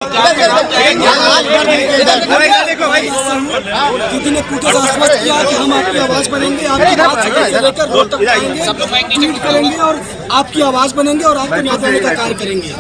दीदी ने पूछा आश्वस्त किया कि हम आपकी आवाज बनेंगे, आपकी बात से लेकर रोड तक आएंगे, ट्वीट करेंगे और आपकी आवाज बनेंगे और आपको न्याय देने का कार्य करेंगे।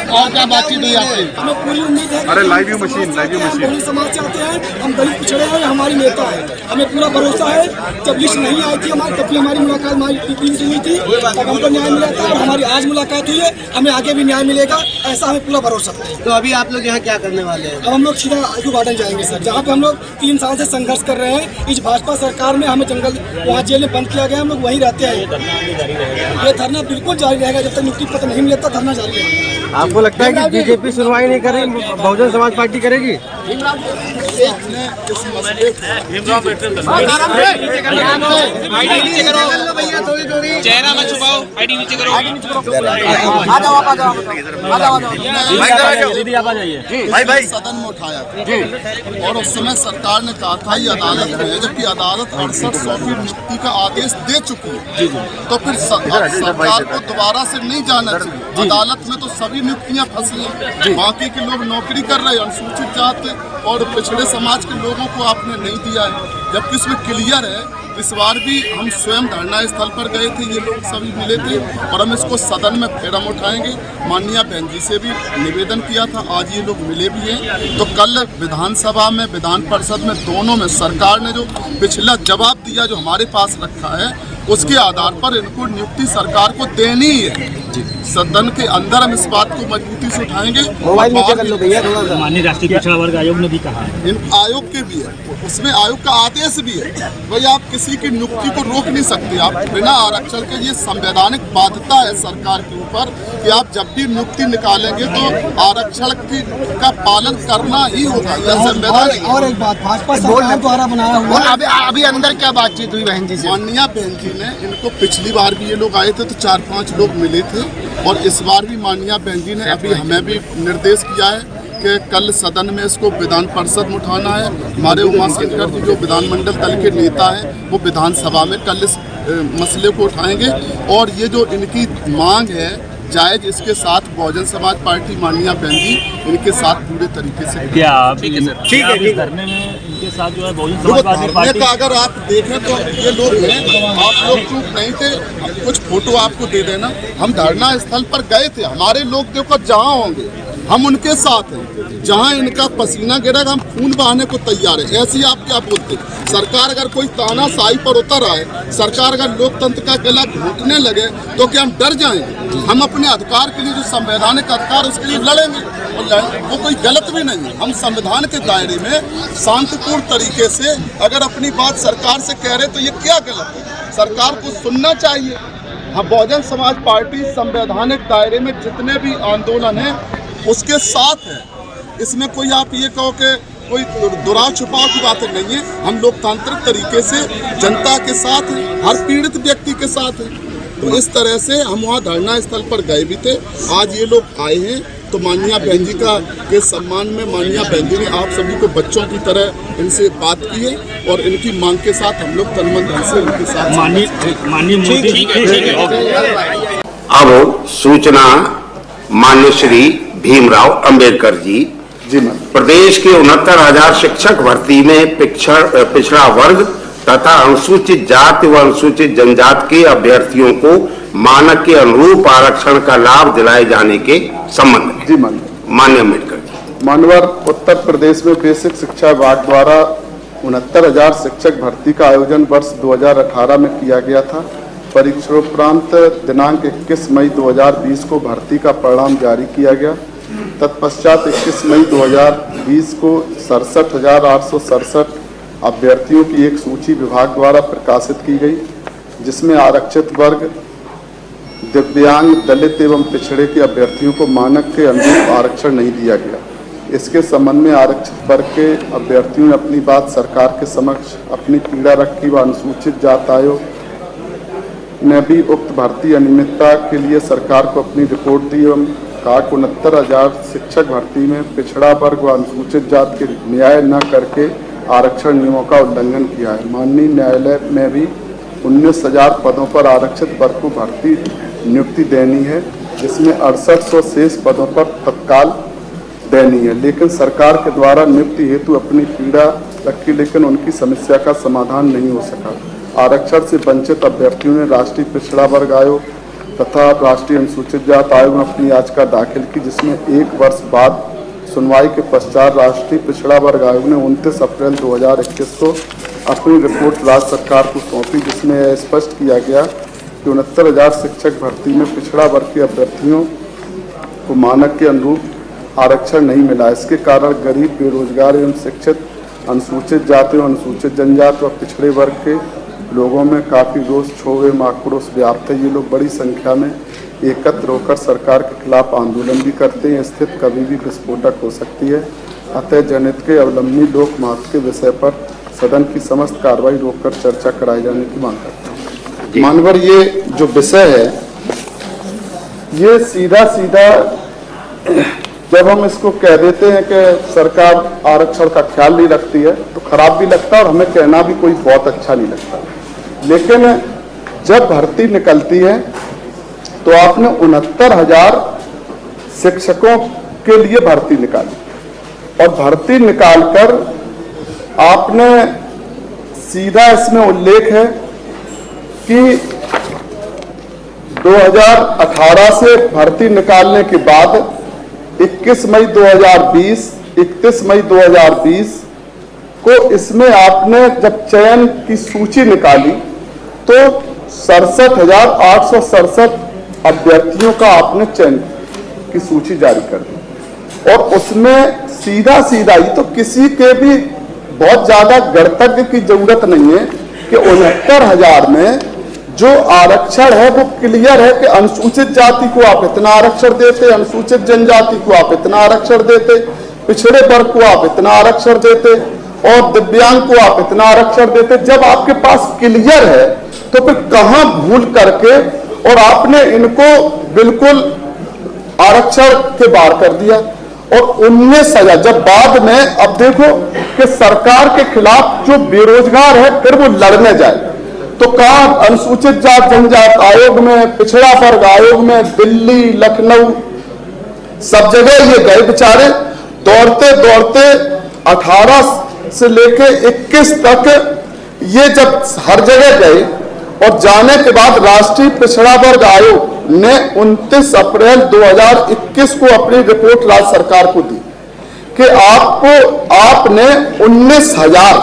और क्या बातचीत हुई आपकी? हमें पूरी उम्मीद है। अरे लाइव मशीन हम बहुजन समाज से आते हैं, हम दलित पिछड़े हैं, हमारी नेता है, हमें पूरा भरोसा है। जब लिस्ट नहीं आई थी हमारी, तब भी हमारी मुलाकात हमारी टीम से हुई थी, तब हमको न्याय मिला था और हमारी आज मुलाकात हुई है, हमें आगे भी न्याय मिलेगा, ऐसा हमें पूरा भरोसा है। तो अभी आप लोग यहाँ क्या करने वाले हैं? अब हम लोग सीधा आजू गार्डन जाएंगे सर, जहाँ पे हम लोग 3 साल से संघर्ष कर रहे हैं। इस भाजपा सरकार में हमें जंगल वहाँ जेल में बंद किया गया, हम लोग वहीं रहते हैं। ये धरना बिल्कुल जारी रहेगा, जब तक नियुक्ति पत्र नहीं मिलता धरना जारी रहेगा। आपको लगता है कि बीजेपी सुनवाई नहीं करेगी, बहुजन समाज पार्टी करेगी? चेहरा मत छुपाओ, आईडी नीचे करो। भाई सदन में उठाया और उस समय सरकार ने कहा था ये अदालत में, जबकि अदालत 6800 की नियुक्ति का आदेश दे चुकी है, तो फिर सरकार को दोबारा से नहीं जाना चाहिए। अदालत में तो सभी नियुक्तियां फंसी हैं, बाकी के लोग नौकरी कर रहे हैं, अनुसूचित जाति और पिछड़े समाज के लोगों को आपने नहीं दिया है, जबकि इसमें क्लियर है। इस बार भी हम स्वयं धरना स्थल पर गए थे, ये लोग सभी मिले थे और हम इसको सदन में फिर हम उठाएंगे। माननीय बहन जी से भी निवेदन किया था, आज ये लोग मिले भी हैं। तो कल विधानसभा में, विधान परिषद में, दोनों में सरकार ने जो पिछला जवाब दिया, जो हमारे पास रखा है, उसके आधार पर इनको नियुक्ति सरकार को देनी है। सदन के अंदर हम इस बात को मजबूती से उठाएंगे। माननीय राष्ट्रीय पिछड़ा वर्ग आयोग ने भी कहा है, इन आयोग के भी है, उसमें आयोग का आदेश भी है। भाई आप किसी की नियुक्ति को रोक नहीं सकते, आप बिना आरक्षण के, ये संवैधानिक बाध्यता है सरकार के ऊपर कि आप जब भी नियुक्ति निकालेंगे तो आरक्षण का पालन करना ही होगा, यह संवैधानिक। और एक बात, भाजपा सरकार द्वारा बनाया हुआ, अभी अंदर क्या बातचीत हुई बहन जी से? माननीय बहन जी ने इनको, पिछली बार भी ये लोग आए थे तो 4-5 लोग मिले थे और इस बार भी माननीय बहन जी ने अभी हमें भी निर्देश किया है कि कल सदन में इसको विधान परिषद में उठाना है। हमारे उमाशंकर जी जो विधानमंडल दल के नेता हैं, वो विधानसभा में कल इस मसले को उठाएंगे और ये जो इनकी मांग है जायज, इसके साथ बहुजन समाज पार्टी माननीय बहन जी इनके साथ पूरे तरीके से। क्या ठीक है धरने में इनके साथ जो है बहुजन समाज पार्टी का अगर आप देखें तो ये लोग हैं, आप लोग चूप नहीं थे, कुछ फोटो आपको दे देना। हम धरना स्थल पर गए थे, हमारे लोग देखो जहाँ होंगे हम उनके साथ हैं, जहाँ इनका पसीना गिरेगा हम खून बहाने को तैयार है। ऐसे ही आप क्या बोलते? सरकार अगर कोई तानाशाही पर उतर आए, सरकार अगर लोकतंत्र का गला घोटने लगे तो क्या हम डर जाएंगे? हम अपने अधिकार के लिए, जो संवैधानिक अधिकार, उसके लिए लड़ेंगे और वो कोई गलत भी नहीं है। हम संविधान के दायरे में शांतिपूर्ण तरीके से अगर अपनी बात सरकार से कह रहे तो ये क्या गलत है? सरकार को सुनना चाहिए। हम बहुजन समाज पार्टी संवैधानिक दायरे में जितने भी आंदोलन हैं उसके साथ है। इसमें कोई आप ये कहो कि कोई दुराव छुपाव की बात नहीं है। हम लोकतांत्रिक तरीके से जनता के साथ हैं, हर पीड़ित व्यक्ति के साथ हैं। तो इस तरह से हम वहाँ धरना स्थल पर गए भी थे, आज ये लोग आए हैं। तो माननीय बहन जी के सम्मान में माननीय बहन जी ने आप सभी को बच्चों की तरह इनसे बात की है और इनकी मांग के साथ हम लोग तन मन धन से उनके साथ। माननीय मोदी। अब सूचना माननीय श्री भीमराव अंबेडकर जी प्रदेश के 69,000 शिक्षक भर्ती में पिछड़ा वर्ग तथा अनुसूचित जाति व अनुसूचित जनजाति के अभ्यर्थियों को मानक के अनुरूप आरक्षण का लाभ दिलाए जाने के संबंध में। जी माननीय अम्बेडकर जी। मानवर उत्तर प्रदेश में बेसिक शिक्षा विभाग द्वारा 69,000 शिक्षक भर्ती का आयोजन वर्ष 2018 में किया गया था। परीक्षोपरांत दिनांक 21 मई 2020 को भर्ती का परिणाम जारी किया गया। तत्पश्चात 21 मई 2020 को 67,867 अभ्यर्थियों की एक सूची विभाग द्वारा प्रकाशित की गई, जिसमें आरक्षित वर्ग, दिव्यांग, दलित एवं पिछड़े के अभ्यर्थियों को मानक के अनुरूप आरक्षण नहीं दिया गया। इसके संबंध में आरक्षित वर्ग के अभ्यर्थियों ने अपनी बात सरकार के समक्ष अपनी पीड़ा रखी व अनुसूचित जाति आयोग ने भी उक्त भर्ती अनियमितता के लिए सरकार को अपनी रिपोर्ट दी एवं कहा 69,000 शिक्षक भर्ती में पिछड़ा वर्ग व अनुसूचित जाति के न्याय न करके आरक्षण नियमों का उल्लंघन किया है। माननीय न्यायालय में भी 19,000 पदों पर आरक्षित वर्ग को भर्ती नियुक्ति देनी है, जिसमें 6800 शेष पदों पर तत्काल दयनीय है। लेकिन सरकार के द्वारा नियुक्ति हेतु अपनी पीड़ा रखी, लेकिन उनकी समस्या का समाधान नहीं हो सका। आरक्षण से वंचित अभ्यर्थियों ने राष्ट्रीय पिछड़ा वर्ग आयोग तथा राष्ट्रीय अनुसूचित जाति आयोग में अपनी याचिका दाखिल की, जिसमें 1 वर्ष बाद सुनवाई के पश्चात राष्ट्रीय पिछड़ा वर्ग आयोग ने 29 अप्रैल 2021 को अपनी रिपोर्ट राज्य सरकार को सौंपी, जिसमें यह स्पष्ट किया गया कि 69,000 शिक्षक भर्ती में पिछड़ा वर्ग के अभ्यर्थियों को मानक के अनुरूप आरक्षण नहीं मिला। इसके कारण गरीब, बेरोजगार एवं शिक्षित, अनुसूचित जाति एवं अनुसूचित जनजाति व पिछड़े वर्ग के लोगों में काफ़ी रोष, क्षोभ एवं आक्रोश व्याप्त है। ये लोग बड़ी संख्या में एकत्र होकर सरकार के खिलाफ आंदोलन भी करते हैं। स्थिति कभी भी विस्फोटक हो सकती है। अतः जनहित के अवलंबी लोक महत्व के विषय पर सदन की समस्त कार्रवाई रोककर चर्चा कराए जाने की मांग करता हूँ। मानवर, ये जो विषय है ये सीधा सीधा जब हम इसको कह देते हैं कि सरकार आरक्षण का ख्याल नहीं रखती है तो खराब भी लगता है और हमें कहना भी कोई बहुत अच्छा नहीं लगता। लेकिन जब भर्ती निकलती है तो आपने 69,000 शिक्षकों के लिए भर्ती निकाली और भर्ती निकालकर आपने सीधा इसमें उल्लेख है कि 2018 से भर्ती निकालने के बाद 21 मई 2020, 31 मई 2020 को इसमें आपने जब चयन की सूची निकाली तो 67,867 अभ्यर्थियों का आपने चयन की सूची जारी कर दी और उसमें सीधा सीधा ही तो किसी के भी बहुत ज्यादा गणतज्ञ की जरूरत नहीं है कि 69,000 में जो आरक्षण है वो क्लियर है कि अनुसूचित जाति को आप इतना आरक्षण देते, अनुसूचित जनजाति को आप इतना आरक्षण देते, पिछड़े वर्ग को आप इतना आरक्षण देते और दिव्यांग को आप इतना आरक्षण देते। जब आपके पास क्लियर है तो फिर कहां भूल करके और आपने इनको बिल्कुल आरक्षण के बाहर कर दिया और 19,000 जब बाद में अब देखो कि सरकार के खिलाफ जो बेरोजगार है फिर वो लड़ने जाए तो कहा अनुसूचित जाति जनजाति आयोग में, पिछड़ा वर्ग आयोग में, दिल्ली, लखनऊ सब जगह ये गए बेचारे दौड़ते दौड़ते 18 से लेके 21 तक ये जब हर जगह गए और जाने के बाद राष्ट्रीय पिछड़ा वर्ग आयोग ने 29 अप्रैल 2021 को अपनी रिपोर्ट राज्य सरकार को दी कि आपने 19,000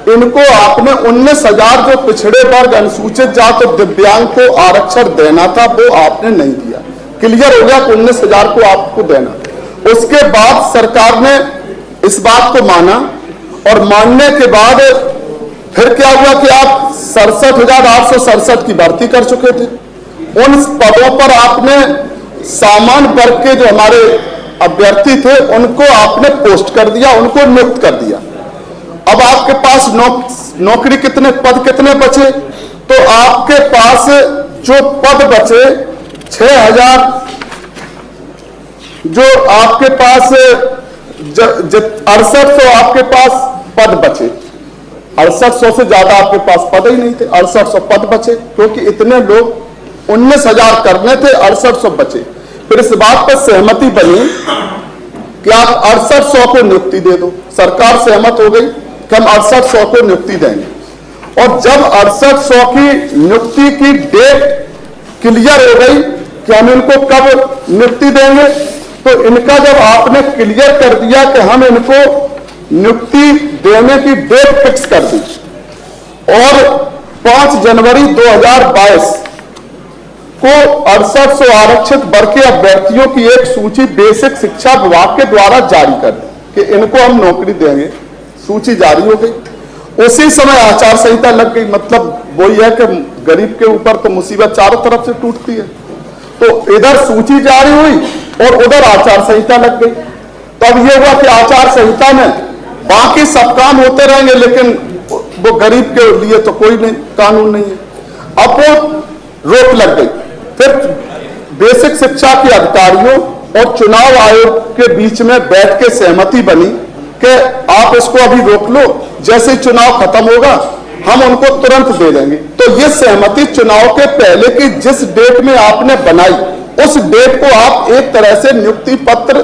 इनको आपने 19,000 जो पिछड़े वर्ग, अनुसूचित जाति और दिव्यांग को आरक्षण देना था वो आपने नहीं दिया। क्लियर हो गया कि 19,000 को आपको देना। उसके बाद सरकार ने इस बात को माना और मानने के बाद फिर क्या हुआ कि आप 67,867 की भर्ती कर चुके थे। उन पदों पर आपने सामान्य वर्ग के जो हमारे अभ्यर्थी थे उनको आपने पोस्ट कर दिया, उनको नियुक्त कर दिया। अब आपके पास नौकरी कितने पद कितने बचे तो आपके पास जो पद बचे 6,000 जो आपके पास 6800 आपके पास पद बचे। 6800 से ज्यादा आपके पास पद ही नहीं थे, 6800 पद बचे क्योंकि इतने लोग 19,000 करने थे, 6800 बचे। फिर इस बात पर सहमति बनी कि आप 6800 को नियुक्ति दे दो। सरकार सहमत हो गई कि हम 6800 को नियुक्ति देंगे और जब 6800 की नियुक्ति की डेट क्लियर हो गई कि हम इनको कब नियुक्ति देंगे तो इनका जब आपने क्लियर कर दिया कि हम इनको नियुक्ति देने की डेट फिक्स कर दी और 5 जनवरी 2022 को 6800 आरक्षित वर्ग के अभ्यर्थियों की एक सूची बेसिक शिक्षा विभाग के द्वारा जारी कर दी कि इनको हम नौकरी देंगे। सूची जारी हो गई। उसी समय आचार संहिता लग गई। मतलब वही है कि गरीब के ऊपर तो मुसीबत चारों तरफ से टूटती है। तो इधर सूची जारी हुई और उधर आचार संहिता लग गई। तब ये हुआ कि आचार संहिता में बाकी सब काम होते रहेंगे लेकिन वो गरीब के लिए तो कोई नहीं कानून नहीं है। अब वो रोक लग गई। फिर बेसिक शिक्षा के अधिकारियों और चुनाव आयोग के बीच में बैठ के सहमति बनी कि आप इसको अभी रोक लो, जैसे चुनाव खत्म होगा हम उनको तुरंत दे देंगे। तो ये सहमति चुनाव के पहले की जिस डेट में आपने बनाई उस डेट को आप एक तरह से नियुक्ति पत्र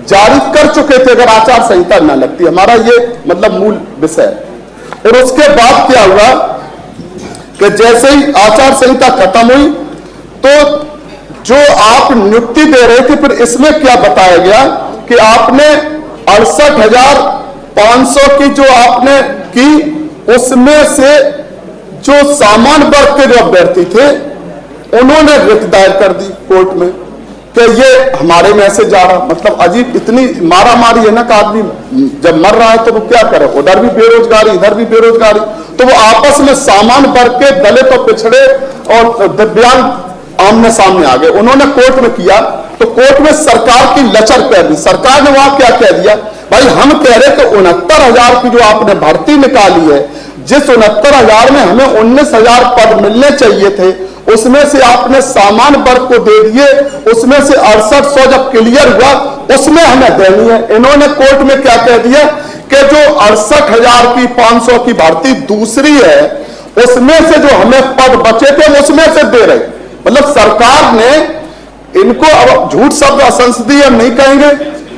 जारी कर चुके थे अगर आचार संहिता न लगती। हमारा ये मतलब मूल विषय है। और उसके बाद क्या हुआ कि जैसे ही आचार संहिता खत्म हुई तो जो आप नियुक्ति दे रहे थे, फिर इसमें क्या बताया गया कि आपने 68,500 की जो आपने की, उसमें से जो सामान्य वर्ग के जो अभ्यर्थी थे उन्होंने रिट दायर कर दी कोर्ट में कि ये हमारे में ऐसे जा रहा। मतलब अजीब, इतनी मारा मारी है ना कि आदमी जब मर रहा है तो वो क्या करे, उधर भी बेरोजगारी इधर भी बेरोजगारी, तो वो आपस में सामान्य वर्ग के दलित और पिछड़े और दिव्यांग आमने सामने आ गए। उन्होंने कोर्ट में किया तो कोर्ट में सरकार की लचर कर दी। सरकार ने वहां क्या कह दिया, भाई हम कह रहे कि 69,000 की जो आपने भर्ती निकाली है, जिस 69,000 में हमें 19,000 पद मिलने चाहिए थे, उसमें से आपने सामान्य वर्ग को दे दिए, उसमें से 6800 जब क्लियर हुआ उसमें हमें देनी है। इन्होंने कोर्ट में क्या कह दिया कि जो 68,500 की भर्ती दूसरी है उसमें से जो हमें पद बचे थे उसमें से दे रहे। मतलब सरकार ने इनको, अब झूठ शब्द असंसदीय हम नहीं कहेंगे,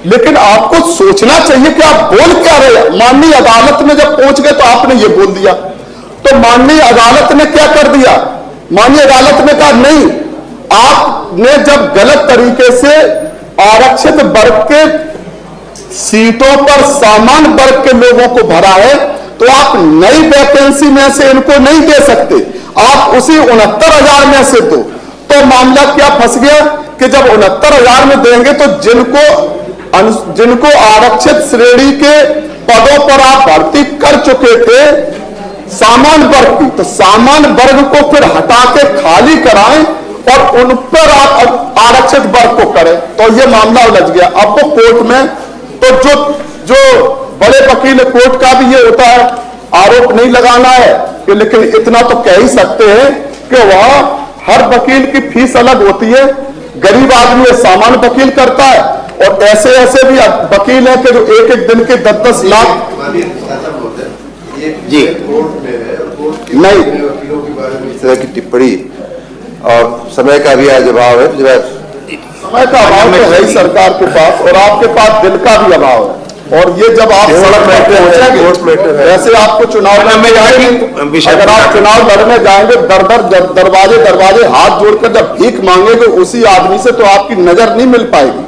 लेकिन आपको सोचना चाहिए कि आप बोल क्या रहे। माननीय अदालत में जब पहुंच गए तो आपने ये बोल दिया, तो माननीय अदालत ने क्या कर दिया, माननीय अदालत ने कहा नहीं, आपने जब गलत तरीके से आरक्षित वर्ग के सीटों पर सामान्य वर्ग के लोगों को भरा है तो आप नई वैकेंसी में से इनको नहीं दे सकते, आप उसी 69,000 में से दो। तो मामला क्या फंस गया कि जब 69,000 में देंगे तो जिनको आरक्षित श्रेणी के पदों पर आप भर्ती कर चुके थे सामान्य वर्ग की, तो सामान्य वर्ग को फिर हटा के खाली कराएं और उन पर आप आरक्षित वर्ग को करें, तो ये मामला उलझ गया। अब वो कोर्ट में, तो जो बड़े वकील कोर्ट का भी ये होता है, आरोप नहीं लगाना है कि, लेकिन इतना तो कह ही सकते हैं कि वह हर वकील की फीस अलग होती है। गरीब आदमी सामान्य वकील करता है और ऐसे ऐसे भी वकील हैं कि जो एक एक दिन के 10-10 लाख जी नहीं। इस तरह की टिप्पणी और समय का भी आज अभाव है, समय का अभाव तो है ही सरकार के पास, और आपके पास दिल का भी अभाव है। और ये जब आप सड़क पर पहुंचेंगे, वैसे आपको चुनाव लड़ने जाएंगे, अगर आप चुनाव लड़ने जाएंगे दरवाजे हाथ जोड़कर जब भीख मांगेंगे उसी आदमी से, तो आपकी नजर नहीं मिल पाएगी।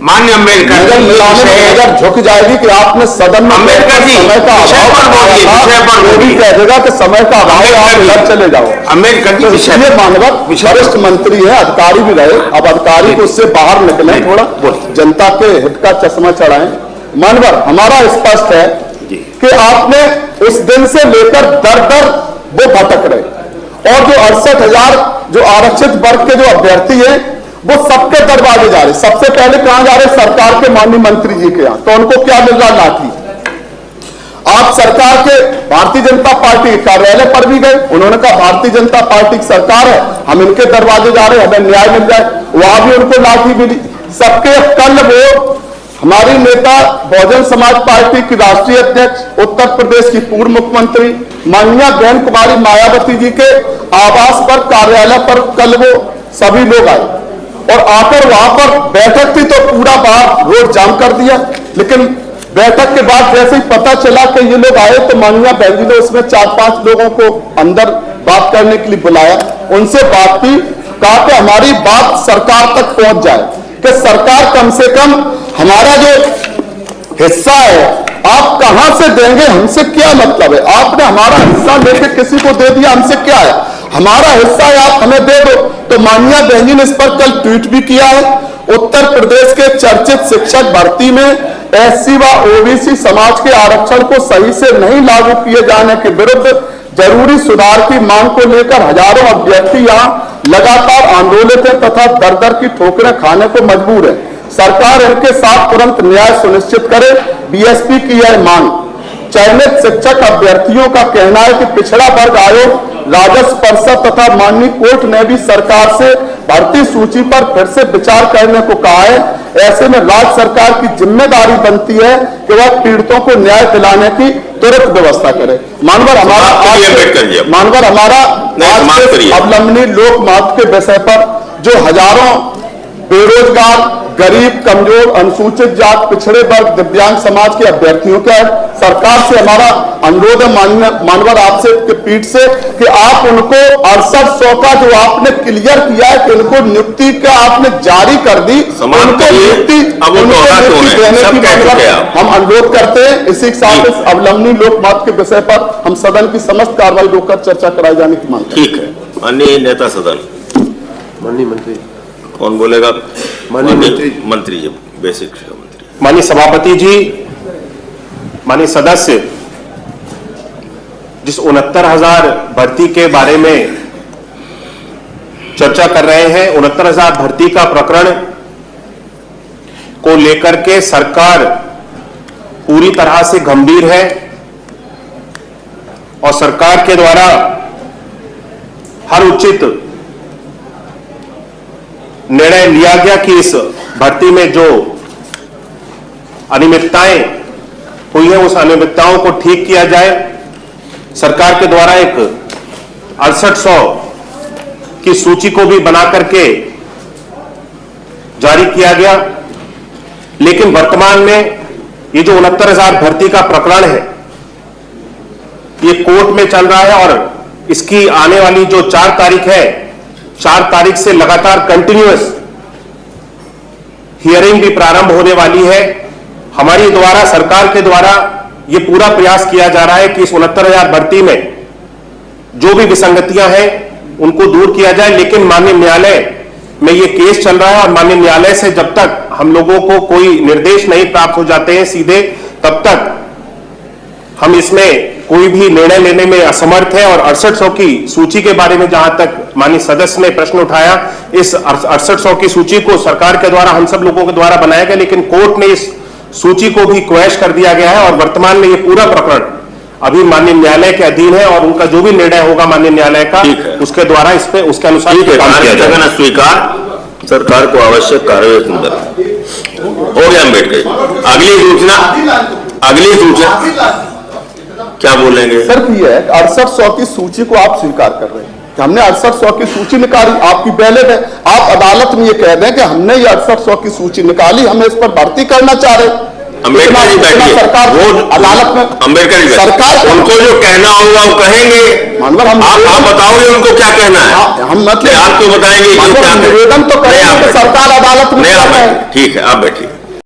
माननीय अम्बेडकर नजर झुक जाएगी कि आपने सदन में अम्बेडकर जी समय का अभाव भी कह देगा कि समय का अभाव है, आप घर चले जाओ। अम्बेडकर जी इसलिए मानवत वरिष्ठ मंत्री है, अधिकारी भी रहे, अब अधिकारी को उससे बाहर निकले, थोड़ा जनता के हित का चश्मा चढ़ाएं। मानवर हमारा स्पष्ट है कि आपने उस दिन से लेकर दर वो भटक रहे, और जो 68,000 जो आरक्षित वर्ग के जो अभ्यर्थी हैं वो सबके दरवाजे जा रहे। सबसे पहले कहां जा रहे, सरकार के माननीय मंत्री जी के यहां, तो उनको क्या मिल रहा, लाठी। आप सरकार के भारतीय जनता पार्टी के कार्यालय पर भी गए, उन्होंने कहा भारतीय जनता पार्टी की सरकार है, हम इनके दरवाजे जा रहे हैं, हमें न्याय मिल जाए, वहां भी उनको लाठी मिली। सबके कल वो हमारी नेता बहुजन समाज पार्टी की राष्ट्रीय अध्यक्ष, उत्तर प्रदेश की पूर्व मुख्यमंत्री माननीय बहन कुमारी मायावती जी के आवास पर, कार्यालय पर कल वो सभी लोग आए और आकर वहां पर बैठक थी तो पूरा बाहर रोड जाम कर दिया। लेकिन बैठक के बाद जैसे ही पता चला कि ये लोग आए तो माननीय बहन जी ने उसमें 4-5 लोगों को अंदर बात करने के लिए बुलाया, उनसे बात की, कहा कि हमारी बात सरकार तक पहुंच जाए, कि सरकार कम से कम हमारा जो हिस्सा है आप कहां से देंगे, हमसे क्या मतलब है, आपने हमारा हिस्सा लेके किसी को दे दिया, हमसे क्या है, हमारा हिस्सा है आप हमें दे दो। तो माननीय बहन जी ने इस पर कल ट्वीट भी किया है। उत्तर प्रदेश के चर्चित शिक्षक भर्ती में एससी व ओबीसी समाज के आरक्षण को सही से नहीं लागू किए जाने के विरुद्ध जरूरी सुधार की मांग को लेकर हजारों अभ्यर्थी यहां लगातार आंदोलित है तथा दर दर की ठोकरें खाने को मजबूर है। सरकार इनके साथ तुरंत न्याय सुनिश्चित करे, बीएसपी की यह मांग। चयनित शिक्षक अभ्यर्थियों का कहना है कि पिछड़ा वर्ग आयोग, राजस्व परिषद तथा माननीय कोर्ट ने भी सरकार से भर्ती सूची पर फिर से विचार करने को कहा है। ऐसे में राज्य सरकार की जिम्मेदारी बनती है कि वह पीड़ितों को न्याय दिलाने की तुरंत व्यवस्था करे। मानवर हमारा अवलंबनीय लोक मत के विषय पर जो हजारों बेरोजगार, गरीब, कमजोर, अनुसूचित जात, पिछड़े वर्ग, दिव्यांग समाज के अभ्यर्थियों का है। सरकार से हमारा अनुरोध है मानवर आपसे के पीठ से कि आप उनको 6800 का जो आपने क्लियर किया है कि उनको नियुक्ति का आपने जारी कर दी, उनको नियुक्ति देने की हम अनुरोध करते हैं। इसी के साथ इस अवलंबनी लोकमत के विषय पर हम सदन की समस्त कार्रवाई रोककर चर्चा कराए जाने की मांग। ठीक है, माननीय नेता सदन, माननीय मंत्री कौन बोलेगा? माननीय मंत्री जी, बेसिक शिक्षा मंत्री। माननीय सभापति जी, माननीय सदस्य, जिस 69,000 भर्ती के बारे में चर्चा कर रहे हैं, 69,000 भर्ती का प्रकरण को लेकर के सरकार पूरी तरह से गंभीर है और सरकार के द्वारा हर उचित निर्णय लिया गया कि इस भर्ती में जो अनियमितताएं हुई है उस अनियमितताओं को ठीक किया जाए। सरकार के द्वारा एक 6800 की सूची को भी बना करके जारी किया गया, लेकिन वर्तमान में ये जो 69,000 भर्ती का प्रकरण है ये कोर्ट में चल रहा है और इसकी आने वाली जो 4 तारीख है, 4 तारीख से लगातार कंटिन्यूअस हियरिंग भी प्रारंभ होने वाली है। हमारी द्वारा, सरकार के द्वारा यह पूरा प्रयास किया जा रहा है कि इस 69,000 भर्ती में जो भी विसंगतियां हैं उनको दूर किया जाए, लेकिन माननीय न्यायालय में यह केस चल रहा है और माननीय न्यायालय से जब तक हम लोगों को कोई निर्देश नहीं प्राप्त हो जाते हैं सीधे, तब तक हम इसमें कोई भी निर्णय लेने में असमर्थ है। और 6800 की सूची के बारे में जहां तक माननीय सदस्य ने प्रश्न उठाया, इस 6800 की सूची को सरकार के द्वारा, हम सब लोगों के द्वारा बनाया गया, लेकिन कोर्ट ने इस सूची को भी क्वैश कर दिया गया है और वर्तमान में ये पूरा प्रकरण अभी माननीय न्यायालय के अधीन है और उनका जो भी निर्णय होगा माननीय न्यायालय का, उसके द्वारा इस पे उसके अनुसार काम किया जाएगा। स्वीकार, सरकार को आवश्यक कार्रवाई हो गया। अम्बेडकर, अगली सूचना क्या बोलेंगे? सिर्फ ये है 6800 की सूची को आप स्वीकार कर रहे हैं कि हमने 6800 की सूची निकाली, आपकी बैलेट है। आप अदालत में ये कह रहे हैं कि हमने ये 6800 की सूची निकाली, हमें इस पर भर्ती करना चाह रहे। अम्बेडकर जी बैठिए, सरकार वो अदालत में अम्बेडकर जी सरकार उनको जो कहना होगा वो कहेंगे। मानवर, हम आप बताओगे उनको क्या कहना है? हम मतलब आप क्यों बताएंगे? निवेदन तो करेंगे कि सरकार अदालत में। ठीक है, आप बैठिए।